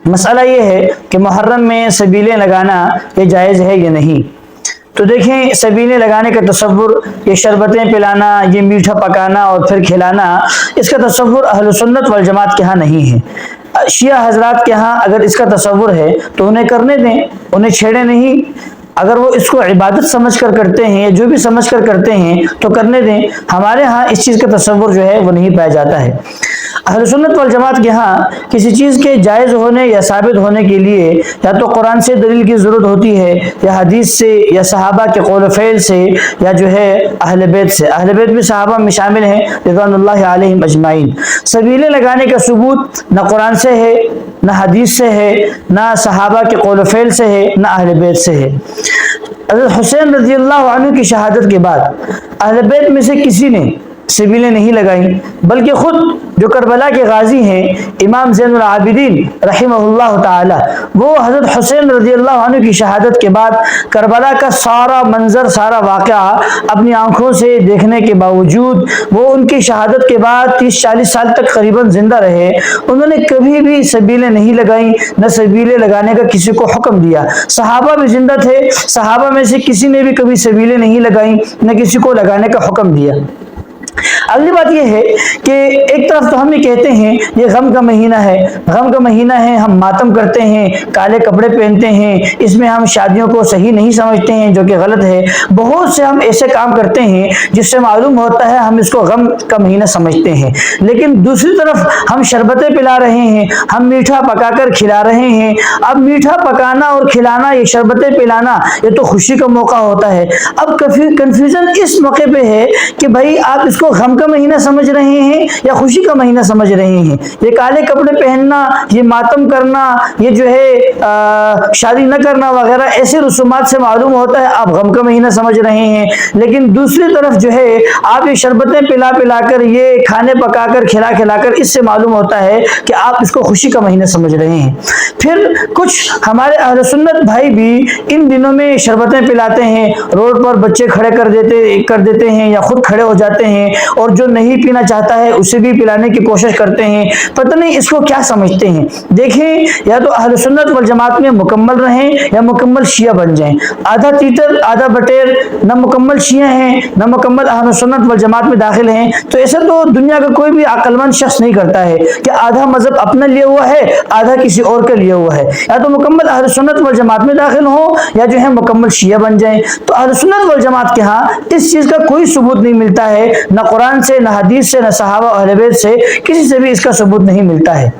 مسئلہ یہ ہے کہ محرم میں سبیلیں لگانا یہ جائز ہے یا نہیں۔ تو دیکھیں، سبیلیں لگانے کا تصور، یہ شربتیں پلانا، یہ میٹھا پکانا اور پھر کھلانا، اس کا تصور اہل سنت والجماعت کے ہاں نہیں ہے۔ شیعہ حضرات کے ہاں اگر اس کا تصور ہے تو انہیں کرنے دیں، انہیں چھیڑیں نہیں۔ اگر وہ اس کو عبادت سمجھ کر کرتے ہیں یا جو بھی سمجھ کر کرتے ہیں تو کرنے دیں۔ ہمارے ہاں اس چیز کا تصور جو ہے وہ نہیں پایا جاتا ہے۔ اہل سنت والجماعت کے ہاں کسی چیز کے جائز ہونے یا ثابت ہونے کے لیے یا تو قرآن سے دلیل کی ضرورت ہوتی ہے، یا حدیث سے، یا صحابہ کے قول و فعل سے، یا جو ہے اہل بیت سے۔ اہل بیت بھی صحابہ میں شامل ہیں رضوان اللہ علیہم اجمعین۔ سبیلیں لگانے کا ثبوت نہ قرآن سے ہے، نہ حدیث سے ہے، نہ صحابہ کے قول و فعل سے ہے، نہ اہل بیت سے ہے۔ حضرت حسین رضی اللہ عنہ کی شہادت کے بعد اہل بیت میں سے کسی نے سبیلیں نہیں لگائیں، بلکہ خود جو کربلا کے غازی ہیں امام زین العابدین رحمہ اللہ تعالی، وہ حضرت حسین رضی اللہ عنہ کی شہادت کے بعد کربلا کا سارا منظر، سارا واقعہ اپنی آنکھوں سے دیکھنے کے باوجود وہ ان کی شہادت کے بعد 30-40 سال تک قریباً زندہ رہے۔ انہوں نے کبھی بھی سبیلیں نہیں لگائیں، نہ سبیلیں لگانے کا کسی کو حکم دیا۔ صحابہ بھی زندہ تھے، صحابہ میں سے کسی نے بھی کبھی سبیلیں نہیں لگائیں، نہ کسی کو لگانے کا حکم دیا۔ اگلی بات یہ ہے کہ ایک طرف تو ہم یہ کہتے ہیں یہ غم کا مہینہ ہے، غم کا مہینہ ہے، ہم ماتم کرتے ہیں، کالے کپڑے پہنتے ہیں، اس میں ہم شادیوں کو صحیح نہیں سمجھتے ہیں، جو کہ غلط ہے۔ بہت سے ہم ایسے کام کرتے ہیں جس سے معلوم ہوتا ہے ہم اس کو غم کا مہینہ سمجھتے ہیں، لیکن دوسری طرف ہم شربتیں پلا رہے ہیں، ہم میٹھا پکا کر کھلا رہے ہیں۔ اب میٹھا پکانا اور کھلانا، یہ شربتیں پلانا، یہ تو خوشی کا موقع ہوتا ہے۔ اب کنفیوژن اس موقع پہ ہے کہ بھائی آپ اس کو غم کا مہینہ سمجھ رہے ہیں یا خوشی کا مہینہ سمجھ رہے ہیں۔ یہ کالے کپڑے پہننا، یہ ماتم کرنا، یہ جو ہے شادی نہ کرنا وغیرہ، ایسے رسومات سے معلوم ہوتا ہے آپ غم کا مہینہ سمجھ رہے ہیں، لیکن دوسری طرف جو ہے آپ یہ شربتیں پلا پلا کر، یہ کھانے پکا کر، کھلا کھلا کر، اس سے معلوم ہوتا ہے کہ آپ اس کو خوشی کا مہینہ سمجھ رہے ہیں۔ پھر کچھ ہمارے اہل سنت بھائی بھی ان دنوں میں شربتیں پلاتے ہیں، روڈ پر بچے کھڑے کر دیتے ہیں یا خود کھڑے ہو جاتے ہیں، اور جو نہیں پینا چاہتا ہے اسے بھی پلانے کی کوشش کرتے ہیں۔ پتہ نہیں اس کو کیا سمجھتے ہیں۔ دیکھیں، یا تو اہل سنت والجماعت میں مکمل رہیں یا مکمل شیعہ بن جائیں۔ آدھا تیتر آدھا بٹیر، نہ مکمل شیعہ ہیں نہ مکمل اہل سنت والجماعت میں داخل ہیں، تو ایسا تو دنیا کا کوئی بھی عقل مند شخص نہیں کرتا ہے کہ آدھا مذہب اپنا لیا ہوا ہے، آدھا کسی اور کا لیا ہوا ہے۔ یا تو مکمل اہل سنت والجماعت میں داخل ہوں یا جو ہے مکمل شیعہ بن جائیں۔ تو اہل سنت والجماعت کے ہاں اس چیز کا کوئی ثبوت نہیں ملتا ہے، نہ قرآن سے، نہ حدیث سے، نہ صحابہ اہل بیت سے، کسی سے بھی اس کا ثبوت نہیں ملتا ہے۔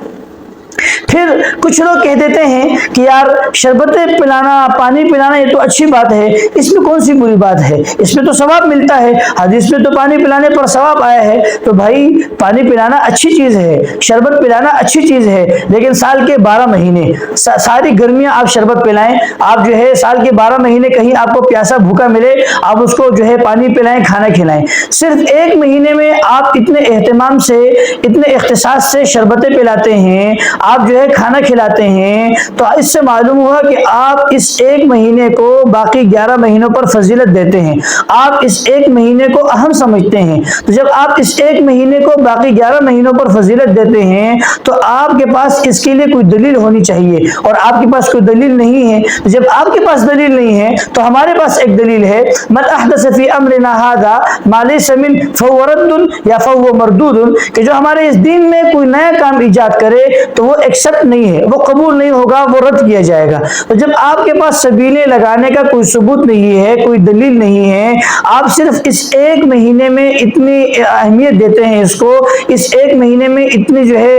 پھر کچھ لوگ کہہ دیتے ہیں کہ یار شربتیں پلانا، پانی پلانا یہ تو اچھی بات ہے، اس میں کون سی بری بات ہے، اس میں تو ثواب ملتا ہے، حدیث میں تو پانی پلانے پر ثواب آیا ہے۔ تو بھائی پانی پلانا اچھی چیز ہے، شربت پلانا اچھی چیز ہے، لیکن سال کے 12 مہینے ساری گرمیاں آپ شربت پلائیں، آپ جو ہے سال کے 12 مہینے کہیں آپ کو پیاسا بھوکا ملے آپ اس کو جو ہے پانی پلائیں، کھانا کھلائیں۔ صرف ایک مہینے میں آپ اتنے اہتمام سے، اتنے اختصاص سے شربتیں پلاتے ہیں، آپ جو ہے کھانا کھلاتے ہیں، تو اس سے معلوم ہوا کہ آپ اس ایک مہینے کو باقی 11 مہینوں پر فضیلت دیتے ہیں، آپ اس ایک مہینے کو اہم سمجھتے ہیں۔ تو جب آپ اس ایک مہینے کو باقی 11 مہینوں پر فضیلت دیتے ہیں تو آپ کے پاس اس کے لیے کوئی دلیل ہونی چاہیے، اور آپ کے پاس کوئی دلیل نہیں ہے۔ جب آپ کے پاس دلیل نہیں ہے تو ہمارے پاس ایک دلیل ہے، من احدث فی امرنا ھذا ما لیس من فہو رد یا فہو مردود، کہ جو ہمارے اس دین میں کوئی نیا کام ایجاد کرے تو وہ ایکسپٹ نہیں ہے، وہ قبول نہیں ہوگا، وہ رد کیا جائے گا۔ تو جب آپ کے پاس سبیلیں لگانے کا کوئی ثبوت نہیں ہے، کوئی دلیل نہیں ہے، آپ صرف اس ایک مہینے میں اتنی اہمیت دیتے ہیں اس کو، اس ایک مہینے میں اتنی جو ہے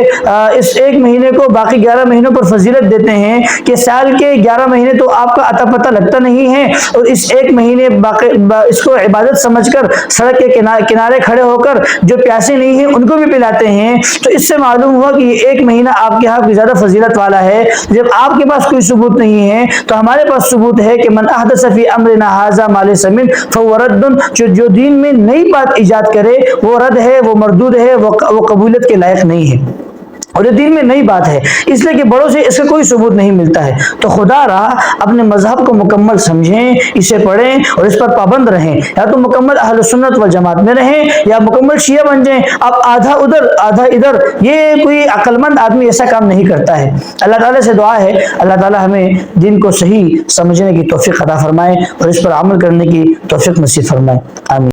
اس ایک مہینے کو باقی 11 مہینوں پر فضیلت دیتے ہیں کہ سال کے 11 مہینے تو آپ کا اتا پتہ لگتا نہیں ہے، اور اس ایک مہینے باقی اس کو عبادت سمجھ کر سڑک کے کنارے کھڑے ہو کر جو پیاسے نہیں ہیں ان کو بھی پلاتے ہیں۔ تو اس سے معلوم ہوا کہ یہ ایک مہینہ آپ کے ہاں کوئی زیادہ فضیلت والا ہے۔ جب آپ کے پاس کوئی ثبوت نہیں ہے تو ہمارے پاس ثبوت ہے کہ من احدث فی امرنا ھذا ما لیس منہ فہو رد، جو دین میں نئی بات ایجاد کرے وہ رد ہے، وہ مردود ہے، وہ قبولیت کے لائق نہیں ہے۔ اور یہ دین میں نئی بات ہے، اس لیے کہ بڑوں سے اس کا کوئی ثبوت نہیں ملتا ہے۔ تو خدا را اپنے مذہب کو مکمل سمجھیں، اسے پڑھیں اور اس پر پابند رہیں، یا تو مکمل اہل سنت والجماعت میں رہیں یا مکمل شیعہ بن جائیں۔ اب آدھا ادھر آدھا ادھر، یہ کوئی عقل مند آدمی ایسا کام نہیں کرتا ہے۔ اللہ تعالیٰ سے دعا ہے اللہ تعالیٰ ہمیں دین کو صحیح سمجھنے کی توفیق عطا فرمائے اور اس پر عمل کرنے کی توفیق نصیب فرمائے، آمین۔